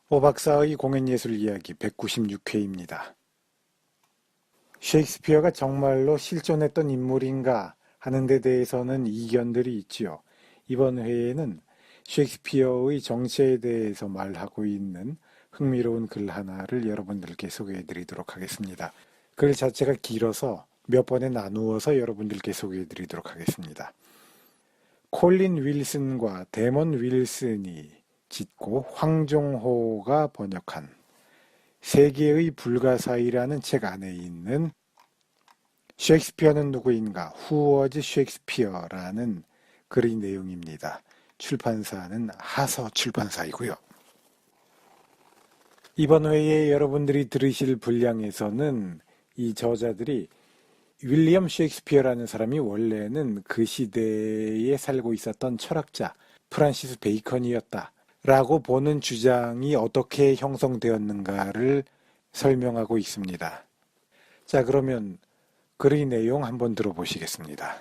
오 박사의 공연예술 이야기 196회입니다. 셰익스피어가 정말로 실존했던 인물인가 하는 데 대해서는 이견들이 있지요. 이번 회에는 셰익스피어의 정체에 대해서 말하고 있는 흥미로운 글 하나를 여러분들께 소개해 드리도록 하겠습니다. 글 자체가 길어서 몇 번에 나누어서 여러분들께 소개해 드리도록 하겠습니다. 콜린 윌슨과 데먼 윌슨이 짓고 황종호가 번역한 세계의 불가사의라는 책 안에 있는 셰익스피어는 누구인가? Who was Shakespeare라는 글의 내용입니다. 출판사는 하서 출판사이고요. 이번 회에 여러분들이 들으실 분량에서는 이 저자들이 윌리엄 셰익스피어라는 사람이 원래는 그 시대에 살고 있었던 철학자 프란시스 베이컨이었다 라고 보는 주장이 어떻게 형성되었는가를 설명하고 있습니다. 자, 그러면 글의 내용 한번 들어보시겠습니다.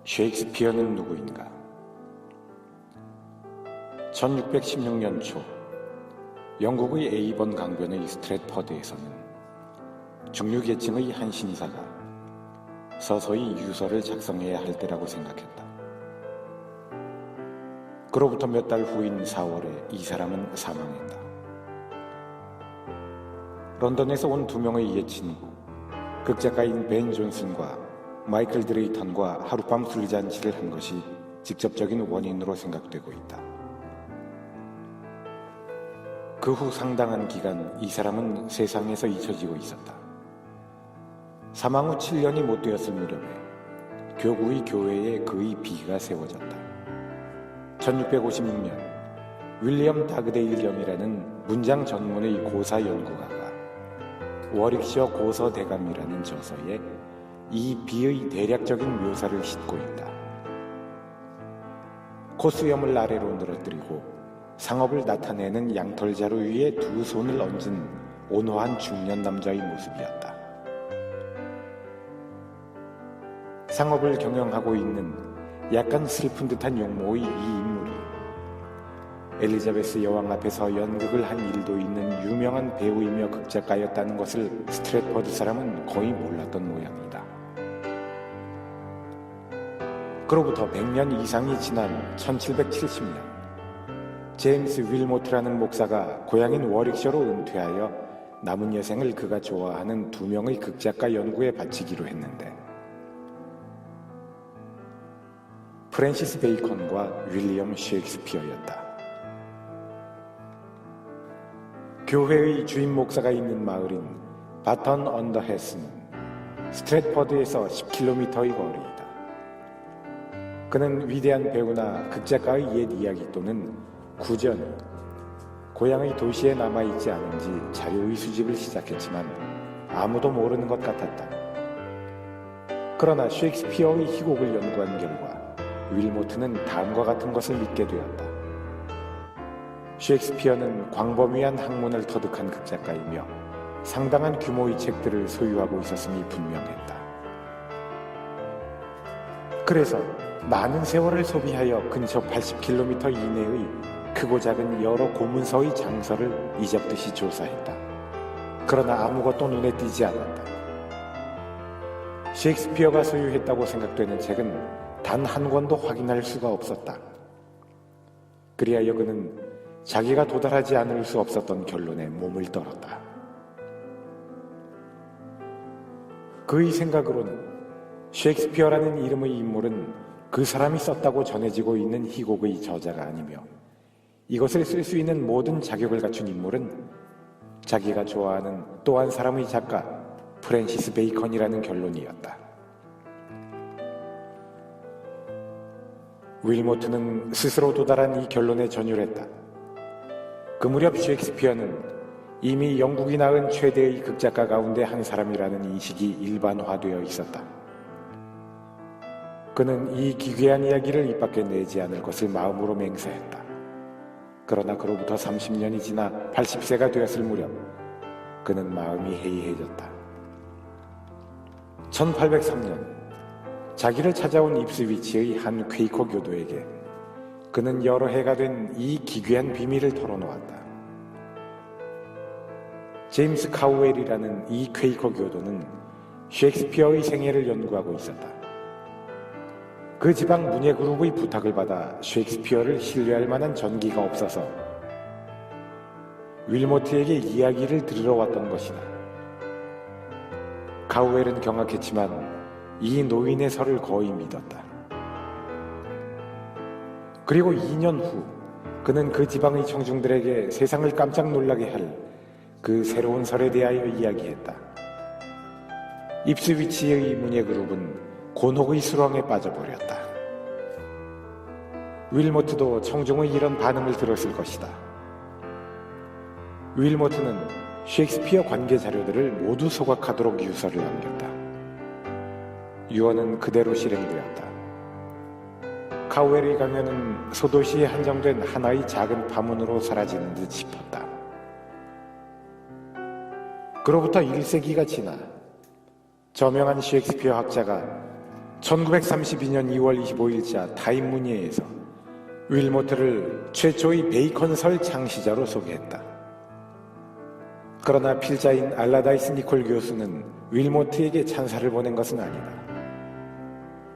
셰익스피어는 누구인가? 1616년 초 영국의 에이번 강변의 스트랫퍼드에서는 중류계층의 한 신사가 서서히 유서를 작성해야 할 때라고 생각했다. 그로부터 몇 달 후인 4월에 이 사람은 사망했다. 런던에서 온 두 명의 옛 친구, 극작가인 벤 존슨과 마이클 드레이턴과 하룻밤 술잔치를 한 것이 직접적인 원인으로 생각되고 있다. 그 후 상당한 기간 이 사람은 세상에서 잊혀지고 있었다. 사망 후 7년이 못 되었을 무렵에 교구의 교회에 그의 비가 세워졌다. 1656년 윌리엄 다그데일 경이라는 문장 전문의 고사 연구가가 워릭셔 고서 대감이라는 저서에 이 비의 대략적인 묘사를 싣고 있다. 코수염을 아래로 늘어뜨리고 상업을 나타내는 양털자루 위에 두 손을 얹은 온화한 중년 남자의 모습이었다. 상업을 경영하고 있는 약간 슬픈 듯한 용모의 이 인물이 엘리자베스 여왕 앞에서 연극을 한 일도 있는 유명한 배우이며 극작가였다는 것을 스트랫퍼드 사람은 거의 몰랐던 모양이다. 그로부터 100년 이상이 지난 1770년 제임스 윌모트라는 목사가 고향인 워릭셔로 은퇴하여 남은 여생을 그가 좋아하는 두 명의 극작가 연구에 바치기로 했는데 프랜시스 베이컨과 윌리엄 셰익스피어였다. 교회의 주임 목사가 있는 마을인 바턴 언더 헤스는 스트랫퍼드에서 10km의 거리이다. 그는 위대한 배우나 극작가의 옛 이야기 또는 구전, 고향의 도시에 남아있지 않은지 자료의 수집을 시작했지만 아무도 모르는 것 같았다. 그러나 셰익스피어의 희곡을 연구한 결과 윌모트는 다음과 같은 것을 믿게 되었다. 셰익스피어는 광범위한 학문을 터득한 극작가이며 상당한 규모의 책들을 소유하고 있었음이 분명했다. 그래서 많은 세월을 소비하여 근처 80km 이내의 크고 작은 여러 고문서의 장서를 이적듯이 조사했다. 그러나 아무것도 눈에 띄지 않았다. 셰익스피어가 소유했다고 생각되는 책은 단 한 권도 확인할 수가 없었다. 그리하여 그는 자기가 도달하지 않을 수 없었던 결론에 몸을 떨었다. 그의 생각으로는 셰익스피어라는 이름의 인물은 그 사람이 썼다고 전해지고 있는 희곡의 저자가 아니며 이것을 쓸 수 있는 모든 자격을 갖춘 인물은 자기가 좋아하는 또 한 사람의 작가 프랜시스 베이컨이라는 결론이었다. 윌모트는 스스로 도달한 이 결론에 전율했다. 그 무렵 셰익스피어는 이미 영국이 낳은 최대의 극작가 가운데 한 사람이라는 인식이 일반화되어 있었다. 그는 이 기괴한 이야기를 입 밖에 내지 않을 것을 마음으로 맹세했다. 그러나 그로부터 30년이 지나 80세가 되었을 무렵 그는 마음이 해이해졌다. 1803년 자기를 찾아온 입스위치의 한 퀘이커 교도에게 그는 여러 해가 된 이 기괴한 비밀을 털어놓았다. 제임스 카우웰이라는 이 퀘이커 교도는 셰익스피어의 생애를 연구하고 있었다. 그 지방 문예 그룹의 부탁을 받아 셰익스피어를 신뢰할 만한 전기가 없어서 윌모트에게 이야기를 들으러 왔던 것이다. 카우웰은 경악했지만 이 노인의 설을 거의 믿었다. 그리고 2년 후 그는 그 지방의 청중들에게 세상을 깜짝 놀라게 할 그 새로운 설에 대하여 이야기했다. 입스위치의 문예 그룹은 곤혹의 수렁에 빠져버렸다. 윌모트도 청중의 이런 반응을 들었을 것이다. 윌모트는 셰익스피어 관계 자료들을 모두 소각하도록 유서를 남겼다. 유언은 그대로 실행되었다. 카우웰의 강연은 소도시에 한정된 하나의 작은 파문으로 사라지는 듯 싶었다. 그로부터 1세기가 지나 저명한 셰익스피어 학자가 1932년 2월 25일자 타임 문예에서 윌모트를 최초의 베이컨설 창시자로 소개했다. 그러나 필자인 알라다이스 니콜 교수는 윌모트에게 찬사를 보낸 것은 아니다.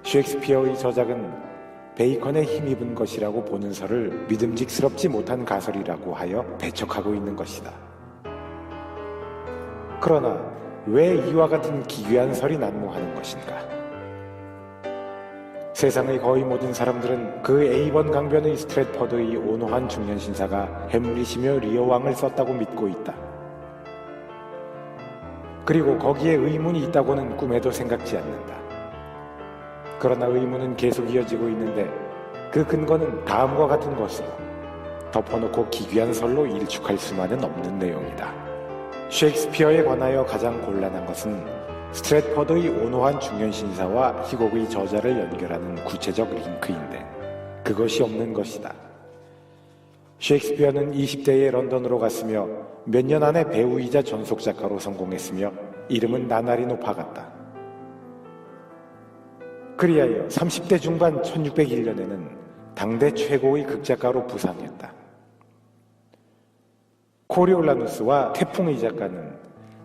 셰익스피어의 저작은 베이컨에 힘입은 것이라고 보는 설을 믿음직스럽지 못한 가설이라고 하여 배척하고 있는 것이다. 그러나 왜 이와 같은 기괴한 설이 난무하는 것인가? 세상의 거의 모든 사람들은 그 A번 강변의 스트랫퍼드의 온화한 중년 신사가 햄릿이며 리어 왕을 썼다고 믿고 있다. 그리고 거기에 의문이 있다고는 꿈에도 생각지 않는다. 그러나 의문은 계속 이어지고 있는데 그 근거는 다음과 같은 것으로 덮어놓고 기괴한 설로 일축할 수만은 없는 내용이다. 셰익스피어에 관하여 가장 곤란한 것은 스트랫퍼드의 온화한 중년 신사와 희곡의 저자를 연결하는 구체적 링크인데 그것이 없는 것이다. 셰익스피어는 20대에 런던으로 갔으며 몇 년 안에 배우이자 전속작가로 성공했으며 이름은 나날이 높아갔다. 그리하여 30대 중반 1601년에는 당대 최고의 극작가로 부상했다. 코리올라누스와 태풍의 작가는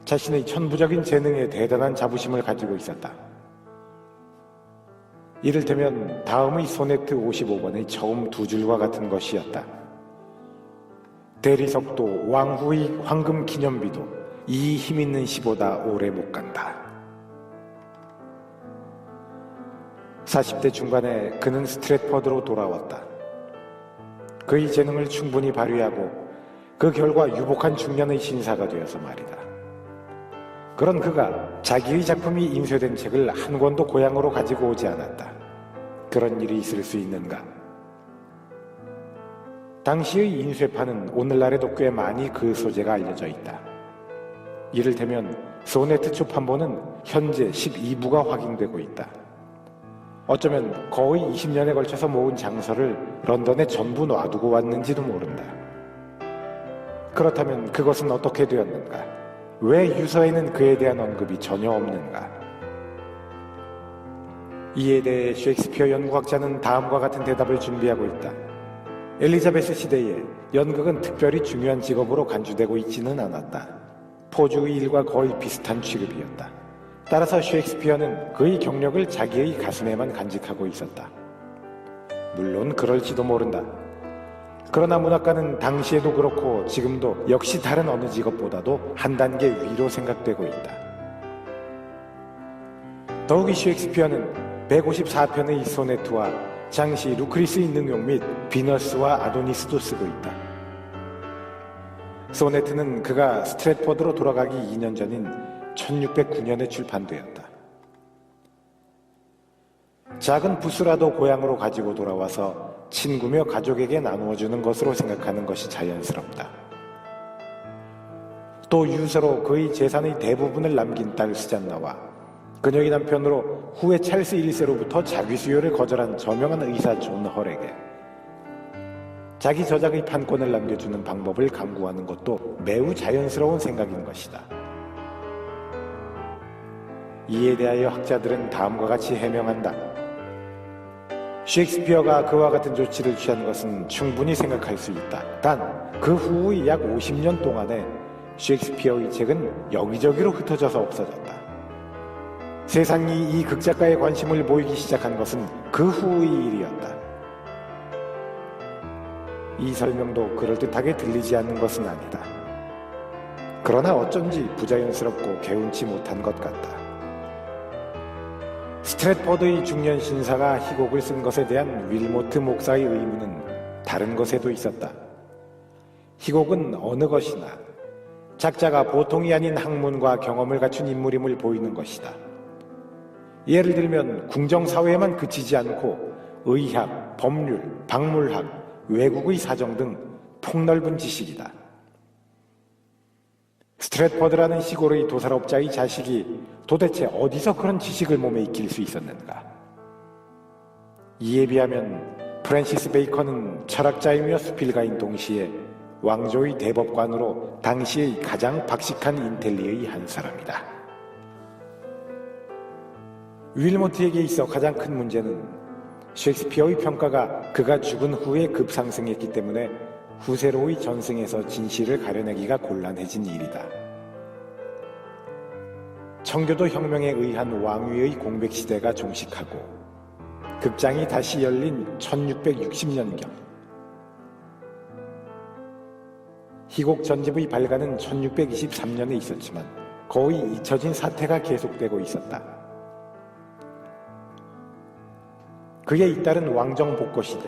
자신의 천부적인 재능에 대단한 자부심을 가지고 있었다. 이를테면 다음의 소네트 55번의 처음 두 줄과 같은 것이었다. 대리석도 왕후의 황금 기념비도 이 힘있는 시보다 오래 못 간다. 40대 중반에 그는 스트랫퍼드로 돌아왔다. 그의 재능을 충분히 발휘하고 그 결과 유복한 중년의 신사가 되어서 말이다. 그런 그가 자기의 작품이 인쇄된 책을 한 권도 고향으로 가지고 오지 않았다. 그런 일이 있을 수 있는가? 당시의 인쇄판은 오늘날에도 꽤 많이 그 소재가 알려져 있다. 이를테면 소네트 초판본은 현재 12부가 확인되고 있다. 어쩌면 거의 20년에 걸쳐서 모은 장서를 런던에 전부 놔두고 왔는지도 모른다. 그렇다면 그것은 어떻게 되었는가? 왜 유서에는 그에 대한 언급이 전혀 없는가? 이에 대해 셰익스피어 연구학자는 다음과 같은 대답을 준비하고 있다. 엘리자베스 시대에 연극은 특별히 중요한 직업으로 간주되고 있지는 않았다. 포주의 일과 거의 비슷한 취급이었다. 따라서 셰익스피어는 그의 경력을 자기의 가슴에만 간직하고 있었다. 물론 그럴지도 모른다. 그러나 문학가는 당시에도 그렇고 지금도 역시 다른 어느 직업보다도 한 단계 위로 생각되고 있다. 더욱이 셰익스피어는 154편의 소네트와 장시 루크리스의 능용 및 비너스와 아도니스도 쓰고 있다. 소네트는 그가 스트랫퍼드로 돌아가기 2년 전인 1609년에 출판되었다. 작은 부수라도 고향으로 가지고 돌아와서 친구며 가족에게 나누어주는 것으로 생각하는 것이 자연스럽다. 또 유서로 그의 재산의 대부분을 남긴 딸 스잔나와 그녀의 남편으로 후에 찰스 1세로부터 자기 수요를 거절한 저명한 의사 존 헐에게 자기 저작의 판권을 남겨주는 방법을 강구하는 것도 매우 자연스러운 생각인 것이다. 이에 대하여 학자들은 다음과 같이 해명한다. 셰익스피어가 그와 같은 조치를 취한 것은 충분히 생각할 수 있다. 단 그 후의 약 50년 동안에 셰익스피어의 책은 여기저기로 흩어져서 없어졌다. 세상이 이 극작가의 관심을 보이기 시작한 것은 그 후의 일이었다. 이 설명도 그럴듯하게 들리지 않는 것은 아니다. 그러나 어쩐지 부자연스럽고 개운치 못한 것 같다. 스트랫퍼드의 중년 신사가 희곡을 쓴 것에 대한 윌모트 목사의 의문은 다른 것에도 있었다. 희곡은 어느 것이나 작자가 보통이 아닌 학문과 경험을 갖춘 인물임을 보이는 것이다. 예를 들면 궁정사회에만 그치지 않고 의학, 법률, 박물학, 외국의 사정 등 폭넓은 지식이다. 스트랫퍼드라는 시골의 도살업자의 자식이 도대체 어디서 그런 지식을 몸에 익힐 수 있었는가? 이에 비하면 프랜시스 베이컨은 철학자이며 수필가인 동시에 왕조의 대법관으로 당시의 가장 박식한 인텔리의 한 사람이다. 윌모트에게 있어 가장 큰 문제는 셰익스피어의 평가가 그가 죽은 후에 급상승했기 때문에 후세로의 전승에서 진실을 가려내기가 곤란해진 일이다. 청교도 혁명에 의한 왕위의 공백시대가 종식하고 극장이 다시 열린 1660년경, 희곡 전집의 발간은 1623년에 있었지만 거의 잊혀진 사태가 계속되고 있었다. 그에 잇따른 왕정 복고 시대,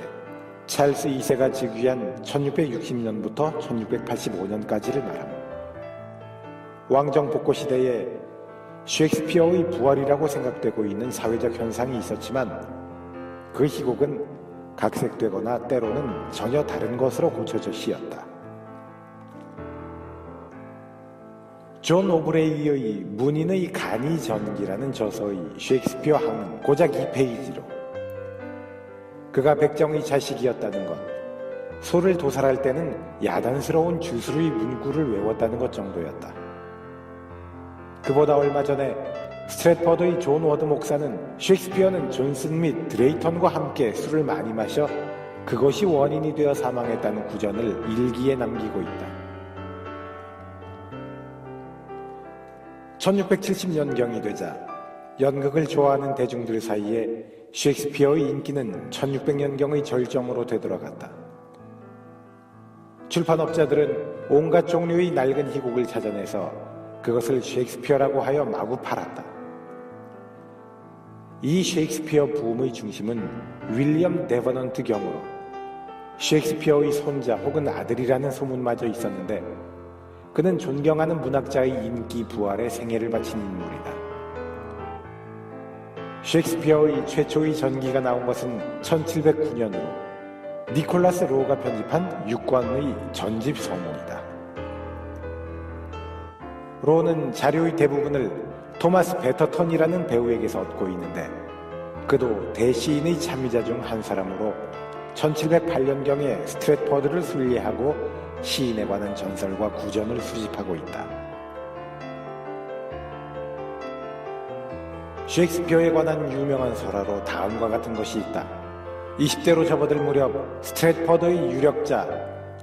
찰스 2세가 즉위한 1660년부터 1685년까지를 말함. 왕정 복고 시대에 셰익스피어의 부활이라고 생각되고 있는 사회적 현상이 있었지만 그 희곡은 각색되거나 때로는 전혀 다른 것으로 고쳐져 씌었다. 존 오브레이의 문인의 간이 전기라는 저서의 셰익스피어 학은 고작 2페이지로 그가 백정의 자식이었다는 것, 소를 도살할 때는 야단스러운 주술의 문구를 외웠다는 것 정도였다. 그보다 얼마 전에 스트랫퍼드의 존 워드 목사는 셰익스피어는 존슨 및 드레이턴과 함께 술을 많이 마셔 그것이 원인이 되어 사망했다는 구전을 일기에 남기고 있다. 1670년경이 되자 연극을 좋아하는 대중들 사이에 셰익스피어의 인기는 1600년경의 절정으로 되돌아갔다. 출판업자들은 온갖 종류의 낡은 희곡을 찾아내서 그것을 셰익스피어라고 하여 마구 팔았다. 이 셰익스피어 붐의 중심은 윌리엄 데버넌트 경으로 셰익스피어의 손자 혹은 아들이라는 소문마저 있었는데 그는 존경하는 문학자의 인기 부활에 생애를 바친 인물이다. 셰익스피어의 최초의 전기가 나온 것은 1709년으로 니콜라스 로가 편집한 6권의 전집 서문이다. 로는 자료의 대부분을 토마스 베터턴이라는 배우에게서 얻고 있는데 그도 대시인의 참의자 중 한 사람으로 1708년경에 스트랫퍼드를 순례하고 시인에 관한 전설과 구전을 수집하고 있다. 셰익스피어에 관한 유명한 설화로 다음과 같은 것이 있다. 20대로 접어들 무렵 스트랫퍼드의 유력자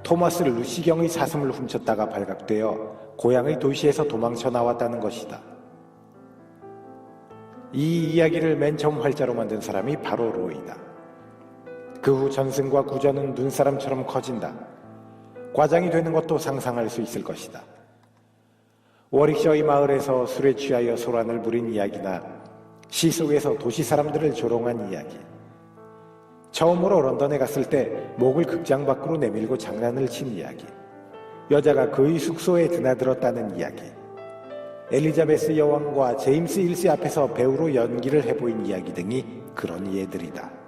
토마스 루시경의 사슴을 훔쳤다가 발각되어 고향의 도시에서 도망쳐 나왔다는 것이다. 이 이야기를 맨 처음 활자로 만든 사람이 바로 로이다. 그 후 전승과 구전은 눈사람처럼 커진다. 과장이 되는 것도 상상할 수 있을 것이다. 워릭셔의 마을에서 술에 취하여 소란을 부린 이야기나 시 속에서 도시 사람들을 조롱한 이야기, 처음으로 런던에 갔을 때 목을 극장 밖으로 내밀고 장난을 친 이야기, 여자가 그의 숙소에 드나들었다는 이야기, 엘리자베스 여왕과 제임스 1세 앞에서 배우로 연기를 해보인 이야기 등이 그런 예들이다.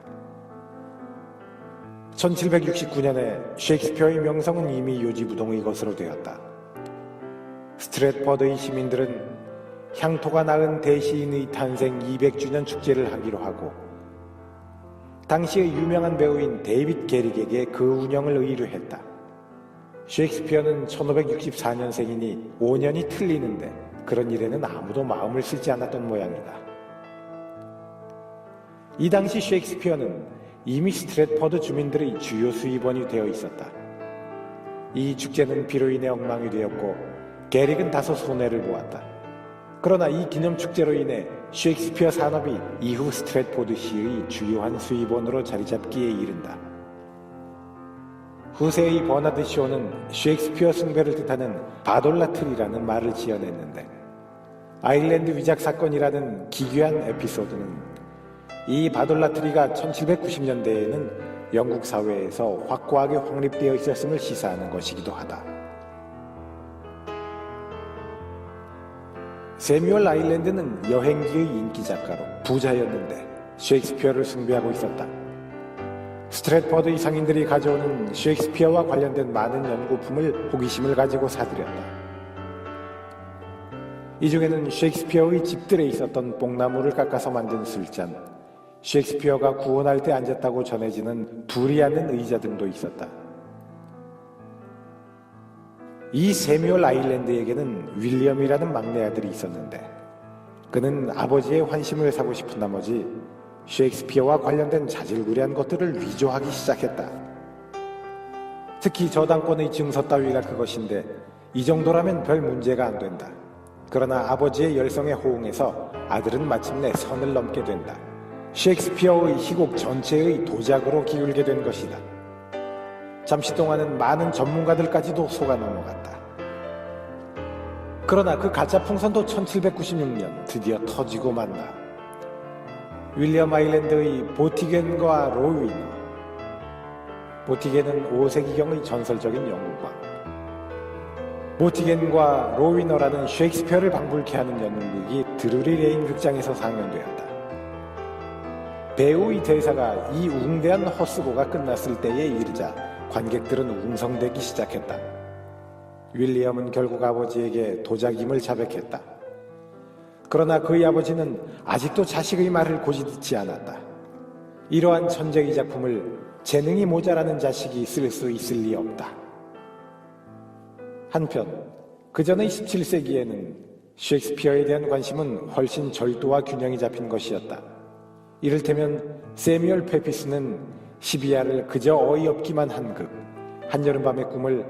1769년에 셰익스피어의 명성은 이미 요지부동의 것으로 되었다. 스트랫퍼드의 시민들은 향토가 낳은 대시인의 탄생 200주년 축제를 하기로 하고 당시의 유명한 배우인 데이빗 게릭에게 그 운영을 의뢰했다. 셰익스피어는 1564년생이니 5년이 틀리는데 그런 일에는 아무도 마음을 쓰지 않았던 모양이다. 이 당시 셰익스피어는 이미 스트랫퍼드 주민들의 주요 수입원이 되어 있었다. 이 축제는 비로 인해 엉망이 되었고 게릭은 다소 손해를 보았다. 그러나 이 기념축제로 인해 셰익스피어 산업이 이후 스트랫포드시의 주요한 수입원으로 자리잡기에 이른다. 후세의 버나드 쇼는 셰익스피어 숭배를 뜻하는 바돌라틀이라는 말을 지어냈는데, 아일랜드 위작 사건이라는 기괴한 에피소드는 이 바돌라트리가 1790년대에는 영국 사회에서 확고하게 확립되어 있었음을 시사하는 것이기도 하다. 세뮤얼 아일랜드는 여행기의 인기 작가로 부자였는데 셰익스피어를 숭배하고 있었다. 스트랫퍼드의 상인들이 가져오는 셰익스피어와 관련된 많은 연구품을 호기심을 가지고 사들였다. 이 중에는 셰익스피어의 집들에 있었던 뽕나무를 깎아서 만든 술잔, 셰익스피어가 구원할 때 앉았다고 전해지는 둘이 앉는 의자 등도 있었다. 이 세뮤얼 아일랜드에게는 윌리엄이라는 막내 아들이 있었는데, 그는 아버지의 환심을 사고 싶은 나머지 셰익스피어와 관련된 자질구레한 것들을 위조하기 시작했다. 특히 저당권의 증서 따위가 그것인데 이 정도라면 별 문제가 안 된다. 그러나 아버지의 열성에 호응해서 아들은 마침내 선을 넘게 된다. 셰익스피어의 희곡 전체의 도작으로 기울게 된 것이다. 잠시 동안은 많은 전문가들까지도 속아 넘어갔다. 그러나 그 가짜 풍선도 1796년 드디어 터지고 만다. 윌리엄 아일랜드의 보티겐과 로위너. 보티겐은 5세기경의 전설적인 연구가, 보티겐과 로위너라는 셰익스피어를 방불케 하는 연극이 드루리 레인 극장에서 상연되었다. 배우의 대사가 이 웅대한 헛수고가 끝났을 때에 이르자 관객들은 웅성대기 시작했다. 윌리엄은 결국 아버지에게 도작임을 자백했다. 그러나 그의 아버지는 아직도 자식의 말을 고지듣지 않았다. 이러한 천재의 작품을 재능이 모자라는 자식이 쓸 수 있을 리 없다. 한편 그 전의 17세기에는 셰익스피어에 대한 관심은 훨씬 절도와 균형이 잡힌 것이었다. 이를테면 세뮤얼 페피스는 시비야를 그저 어이없기만 한 극, 한여름밤의 꿈을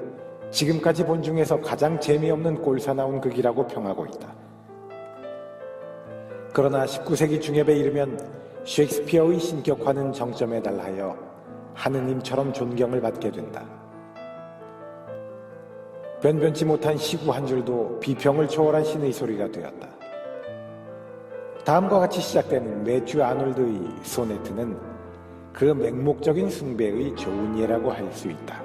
지금까지 본 중에서 가장 재미없는 꼴사나운 극이라고 평하고 있다. 그러나 19세기 중엽에 이르면 셰익스피어의 신격화는 정점에 달하여 하느님처럼 존경을 받게 된다. 변변치 못한 시구 한 줄도 비평을 초월한 신의 소리가 되었다. 다음과 같이 시작되는 매튜 아놀드의 소네트는 그 맹목적인 숭배의 좋은 예라고 할 수 있다.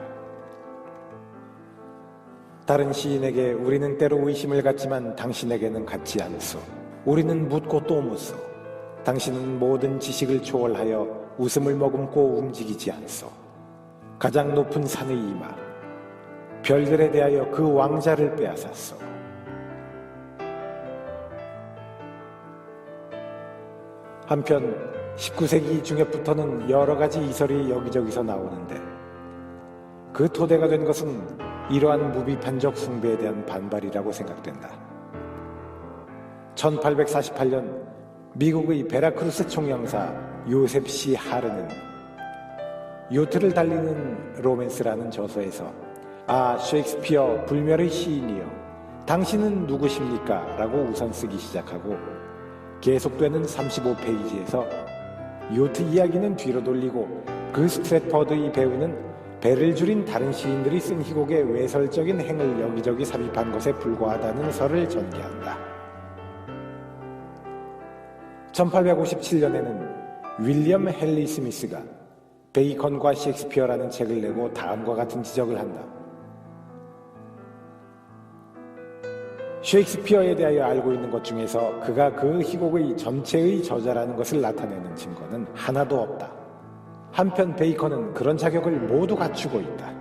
다른 시인에게 우리는 때로 의심을 갖지만 당신에게는 갖지 않소. 우리는 묻고 또 묻소. 당신은 모든 지식을 초월하여 웃음을 머금고 움직이지 않소. 가장 높은 산의 이마, 별들에 대하여 그 왕자를 빼앗았소. 한편 19세기 중엽부터는 여러 가지 이설이 여기저기서 나오는데, 그 토대가 된 것은 이러한 무비판적 숭배에 대한 반발이라고 생각된다. 1848년 미국의 베라크루스 총영사 요셉 C. 하르는 요트를 달리는 로맨스라는 저서에서 셰익스피어 불멸의 시인이여, 당신은 누구십니까? 라고 우선 쓰기 시작하고 계속되는 35페이지에서 요트 이야기는 뒤로 돌리고 그 스트랫퍼드의 배우는 배를 줄인 다른 시인들이 쓴 희곡의 외설적인 행을 여기저기 삽입한 것에 불과하다는 설을 전개한다. 1857년에는 윌리엄 헨리 스미스가 베이컨과 셰익스피어라는 책을 내고 다음과 같은 지적을 한다. 셰익스피어에 대하여 알고 있는 것 중에서 그가 그 희곡의 전체의 저자라는 것을 나타내는 증거는 하나도 없다. 한편 베이컨은 그런 자격을 모두 갖추고 있다.